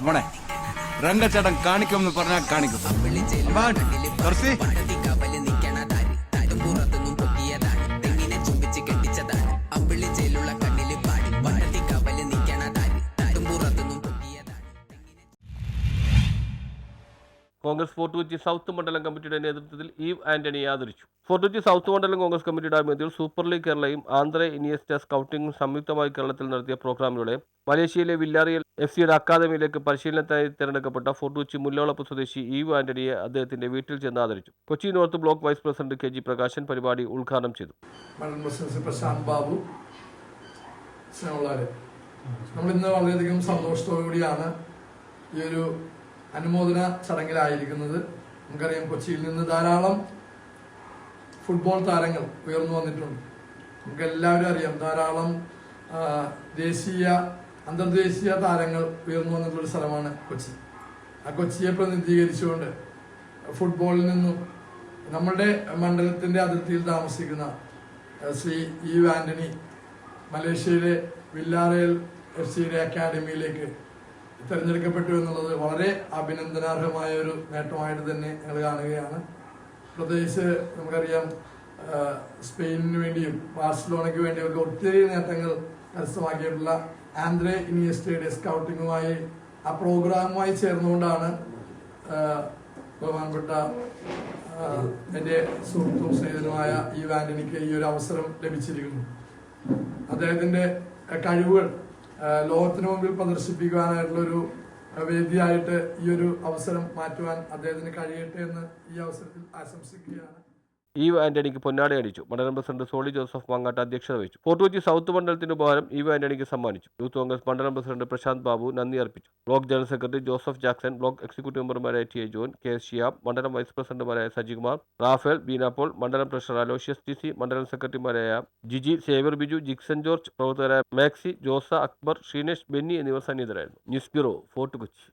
മോനെ രംഗച്ചേട്ടൻ കാണിക്കുമെന്ന് പറഞ്ഞാൽ കാണിക്കും. കുറച്ച് കോൺഗ്രസ് ഫോർട്ട് കൊച്ചി സൗത്ത് മണ്ഡലം കമ്മിറ്റിയുടെ നേതൃത്വത്തിൽ ഈവ് ആന്റണിയെ ആദരിച്ചു. ഫോർട്ട് കൊച്ചി സൗത്ത് മണ്ഡലം കോൺഗ്രസ് കമ്മിറ്റിയുടെ ആഭിമുഖ്യത്തിൽ സൂപ്പർ ലീഗ് കേരളയും ആന്ധ്ര ഇനിയസ്റ്റ സ്കൗട്ടിംഗും സംയുക്തമായി കേരളത്തിൽ നടത്തിയ പ്രോഗ്രാമിലൂടെ മലേഷ്യയിലെ വില്ലാറിയൽ എഫ്സിയുടെ അക്കാദമിയിലേക്ക് പരിശീലനത്തിനായി തിരഞ്ഞെടുക്കപ്പെട്ട ഫോർട്ട് കൊച്ചി മുല്ലവളപ്പ് സ്വദേശി ഈവ് ആന്റണിയെ അദ്ദേഹത്തിന്റെ വീട്ടിൽ ചെന്ന് ആദരിച്ചു. Kochi north block vice president KG Prakashan പരിപാടി ഉദ്ഘാടനം ചെയ്തു. പ്രശാന്ത് ബാബു, നമ്മൾ ഇന്ന് വളരെയധികം സന്തോഷത്തോടു കൂടിയാണ് ഈ ഒരു അനുമോദന ചടങ്ങിലായിരിക്കുന്നത്. നമുക്കറിയാം, കൊച്ചിയിൽ നിന്ന് ധാരാളം ഫുട്ബോൾ താരങ്ങൾ ഉയർന്നു വന്നിട്ടുണ്ട്. നമുക്ക് എല്ലാവരും അറിയാം, ധാരാളം ദേശീയ അന്തർദേശീയ താരങ്ങൾ ഉയർന്നു വന്നിട്ടുള്ളൊരു സ്ഥലമാണ് കൊച്ചി. ആ കൊച്ചിയെ പ്രതിനിധീകരിച്ചുകൊണ്ട് ഫുട്ബോളിൽ നിന്നും നമ്മളുടെ മണ്ഡലത്തിന്റെ അതിർത്തിയിൽ താമസിക്കുന്ന ശ്രീ ഈവ് ആന്റണി മലേഷ്യയിലെ വില്ലാറിയൽ എഫ്സിയുടെ അക്കാദമിയിലേക്ക് തെരഞ്ഞെടുക്കപ്പെട്ടു എന്നുള്ളത് വളരെ അഭിനന്ദനാർഹമായ ഒരു നേട്ടമായിട്ട് തന്നെ ഞങ്ങൾ കാണുകയാണ്. പ്രത്യേകിച്ച് നമുക്കറിയാം, സ്പെയിനിന് വേണ്ടിയും ബാഴ്സലോണയ്ക്ക് വേണ്ടിയും ഒക്കെ ഒത്തിരി നേട്ടങ്ങൾ കരസ്ഥമാക്കിയിട്ടുള്ള ആന്ധ്ര ഇനിയസ്റ്റയുടെ സ്കൗട്ടിങ്ങുമായി ആ പ്രോഗ്രാമുമായി ചേർന്നുകൊണ്ടാണ് ബഹുമാനപ്പെട്ട എൻ്റെ സുഹൃത്തും സ്നേഹിതനുമായ ഈവ് ആന്റണിക്ക് ഈ ഒരു അവസരം ലഭിച്ചിരിക്കുന്നു. അദ്ദേഹത്തിന്റെ കഴിവുകൾ ലോകത്തിന് മുമ്പിൽ പ്രദർശിപ്പിക്കുവാനായിട്ടുള്ള ഒരു വേദിയായിട്ട് ഈ ഒരു അവസരം മാറ്റുവാൻ അദ്ദേഹത്തിന് കഴിയട്ടെ എന്ന് ഈ അവസരത്തിൽ ആശംസിക്കുകയാണ്. ഈവ് ആന്റണിക്ക് പൊന്നാട അടിച്ചു. മണ്ഡലം പ്രസിഡന്റ് സോളി ജോസഫ് മാങ്ങാട്ട് അധ്യക്ഷത വഹിച്ചു. ഫോർട്ട് കൊച്ചി സൗത്ത് മണ്ഡലത്തിന്റെ ഉപഹാരം ഈവ് ആന്റണിക്ക് സമ്മാനിച്ചു. യൂത്ത് കോൺഗ്രസ് മണ്ഡലം പ്രസിഡന്റ് പ്രശാന്ത് ബാബു നന്ദി അർപ്പിച്ചു. Block general secretary Joseph Jackson, block executive മെമ്പർമാരായ ടി. ജോൺ, KS ഷിയാബ്, മണ്ഡലം വൈസ് പ്രസിഡന്റുമാരായ സജികുമാർ, റാഫേൽ, ബീനാപോൾ, മണ്ഡലം ട്രഷറർ അലോഷ്യസ് TC, മണ്ഡലം സെക്രട്ടറിമാരായ ജിജി, സേവ്യർ ബിജു, ജിക്സൺ ജോർജ്, പ്രവർത്തകരായ മാക്സി, ജോസ, അക്ബർ, ഷീനേഷ്, ബെന്നി എന്നിവർ സന്നിഹിതരായിരുന്നു. News bureau, fort Kochi.